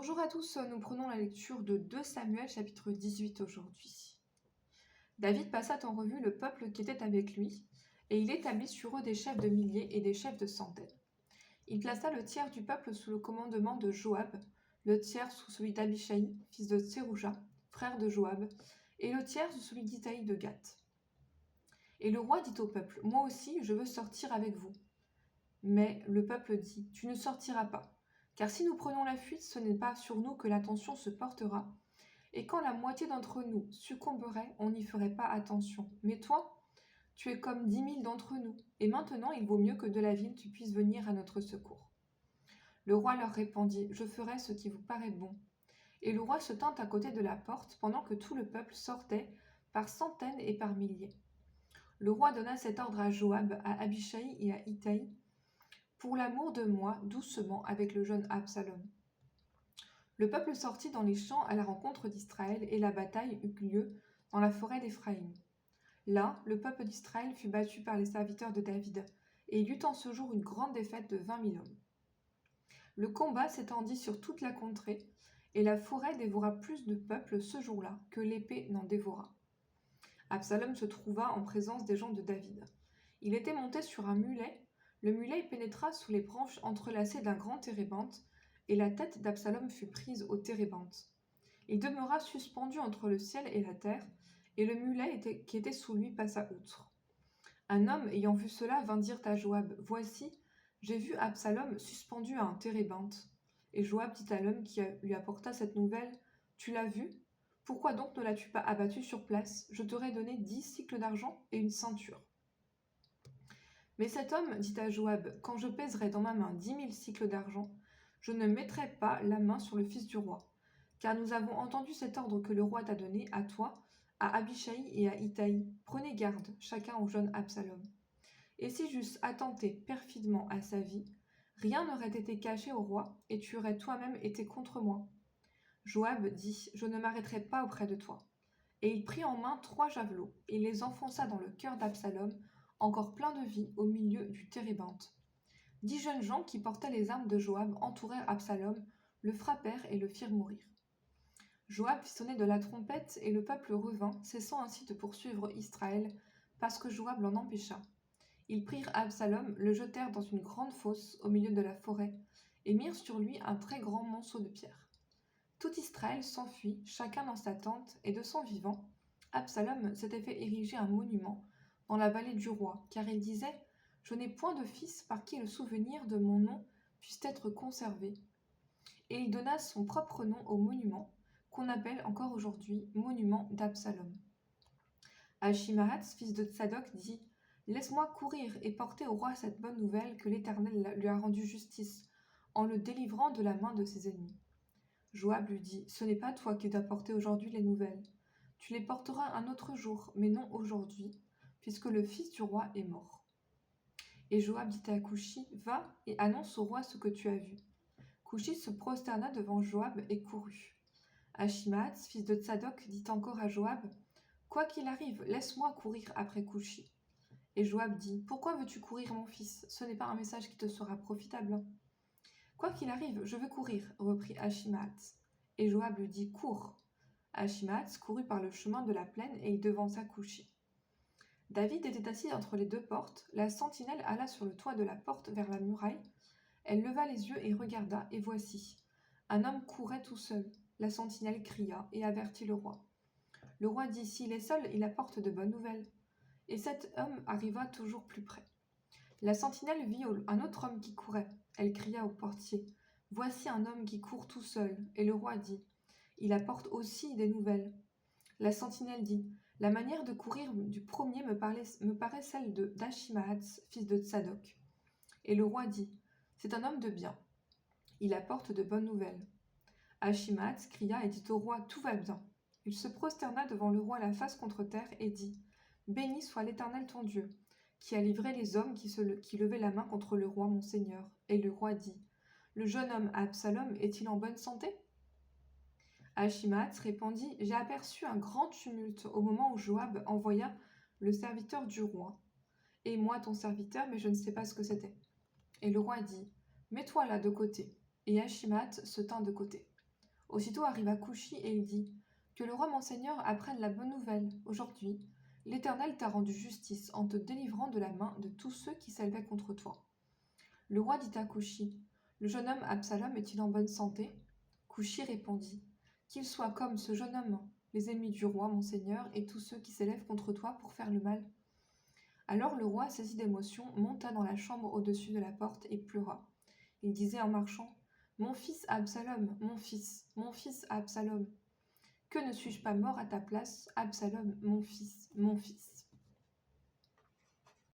Bonjour à tous, nous prenons la lecture de 2 Samuel chapitre 18 aujourd'hui. David passa en revue le peuple qui était avec lui, et il établit sur eux des chefs de milliers et des chefs de centaines. Il plaça le tiers du peuple sous le commandement de Joab, le tiers sous celui d'Abishai, fils de Tserouja, frère de Joab, et le tiers sous celui d'Itaï de Gath. Et le roi dit au peuple, « Moi aussi, je veux sortir avec vous. » Mais le peuple dit, « Tu ne sortiras pas. Car si nous prenons la fuite, ce n'est pas sur nous que l'attention se portera. Et quand la moitié d'entre nous succomberait, on n'y ferait pas attention. Mais toi, tu es comme 10 000 d'entre nous. Et maintenant, il vaut mieux que de la ville tu puisses venir à notre secours. » Le roi leur répondit, « Je ferai ce qui vous paraît bon. » Et le roi se tint à côté de la porte, pendant que tout le peuple sortait, par centaines et par milliers. Le roi donna cet ordre à Joab, à Abishai et à Itaï, « Pour l'amour de moi, doucement avec le jeune Absalom. » Le peuple sortit dans les champs à la rencontre d'Israël, et la bataille eut lieu dans la forêt d'Éphraïm. Là, le peuple d'Israël fut battu par les serviteurs de David, et il y eut en ce jour une grande défaite de 20 000 hommes. Le combat s'étendit sur toute la contrée, et la forêt dévora plus de peuple ce jour-là que l'épée n'en dévora. Absalom se trouva en présence des gens de David. Il était monté sur un mulet. Le mulet pénétra sous les branches entrelacées d'un grand térébinthe, et la tête d'Absalom fut prise au térébinthe. Il demeura suspendu entre le ciel et la terre, et le mulet qui était sous lui passa outre. Un homme ayant vu cela vint dire à Joab, « Voici, j'ai vu Absalom suspendu à un térébinthe. » Et Joab dit à l'homme qui lui apporta cette nouvelle, « Tu l'as vu? Pourquoi donc ne l'as-tu pas abattu sur place? Je t'aurais donné 10 cycles d'argent et une ceinture. » Mais cet homme dit à Joab, « Quand je pèserai dans ma main 10 000 cycles d'argent, je ne mettrai pas la main sur le fils du roi, car nous avons entendu cet ordre que le roi t'a donné à toi, à Abishai et à Itaï. Prenez garde, chacun au jeune Absalom. Et si j'eusse attenté perfidement à sa vie, rien n'aurait été caché au roi, et tu aurais toi-même été contre moi. » Joab dit, « Je ne m'arrêterai pas auprès de toi. » Et il prit en main 3 javelots, et les enfonça dans le cœur d'Absalom, encore plein de vie, au milieu du térébinthe. 10 jeunes gens qui portaient les armes de Joab entourèrent Absalom, le frappèrent et le firent mourir. Joab fit sonner de la trompette, et le peuple revint, cessant ainsi de poursuivre Israël, parce que Joab l'en empêcha. Ils prirent Absalom, le jetèrent dans une grande fosse au milieu de la forêt, et mirent sur lui un très grand monceau de pierres. Tout Israël s'enfuit, chacun dans sa tente, et de son vivant, Absalom s'était fait ériger un monument dans la vallée du roi, car il disait, « Je n'ai point de fils par qui le souvenir de mon nom puisse être conservé. » Et il donna son propre nom au monument, qu'on appelle encore aujourd'hui monument d'Absalom. Achimaatz, fils de Tsadok, dit, « Laisse-moi courir et porter au roi cette bonne nouvelle que l'Éternel lui a rendu justice, en le délivrant de la main de ses ennemis. » Joab lui dit, « Ce n'est pas toi qui dois porter aujourd'hui les nouvelles. Tu les porteras un autre jour, mais non aujourd'hui, puisque le fils du roi est mort. » Et Joab dit à Coushi, « Va et annonce au roi ce que tu as vu. » Coushi se prosterna devant Joab et courut. Achimaatz, fils de Tsadok, dit encore à Joab, « Quoi qu'il arrive, laisse-moi courir après Coushi. » Et Joab dit, « Pourquoi veux-tu courir, mon fils? Ce n'est pas un message qui te sera profitable. » « Quoi qu'il arrive, je veux courir, reprit Achimaatz. Et Joab lui dit, « Cours. » Achimaatz courut par le chemin de la plaine et il devança Coushi. David était assis entre les 2 portes. La sentinelle alla sur le toit de la porte vers la muraille. Elle leva les yeux et regarda, et voici, un homme courait tout seul. La sentinelle cria et avertit le roi. Le roi dit, « S'il est seul, il apporte de bonnes nouvelles. » Et cet homme arriva toujours plus près. La sentinelle vit un autre homme qui courait. Elle cria au portier, « Voici un homme qui court tout seul. » Et le roi dit, « Il apporte aussi des nouvelles. » La sentinelle dit, « La manière de courir du premier me paraît celle d'Achimaatz, fils de Tsadok. » Et le roi dit, « C'est un homme de bien. Il apporte de bonnes nouvelles. » Achimaatz cria et dit au roi, « Tout va bien. » Il se prosterna devant le roi la face contre terre et dit, « Béni soit l'Éternel ton Dieu, qui a livré les hommes qui levaient la main contre le roi mon seigneur. » Et le roi dit, « Le jeune homme Absalom est-il en bonne santé ?» Achimaatz répondit, « J'ai aperçu un grand tumulte au moment où Joab envoya le serviteur du roi, et moi ton serviteur, mais je ne sais pas ce que c'était. » Et le roi dit, « Mets-toi là de côté. » Et Achimaatz se tint de côté. Aussitôt arriva Couchi et il dit « Que le roi mon seigneur apprenne la bonne nouvelle. Aujourd'hui, l'Éternel t'a rendu justice en te délivrant de la main de tous ceux qui s'élevaient contre toi. » Le roi dit à Couchi « Le jeune homme Absalom est-il en bonne santé ?» Couchi répondit « Qu'il soit comme ce jeune homme, les ennemis du roi mon seigneur et tous ceux qui s'élèvent contre toi pour faire le mal. » Alors le roi, saisi d'émotion, monta dans la chambre au-dessus de la porte et pleura. Il disait en marchant « Mon fils Absalom, mon fils Absalom. Que ne suis-je pas mort à ta place, Absalom, mon fils, mon fils. »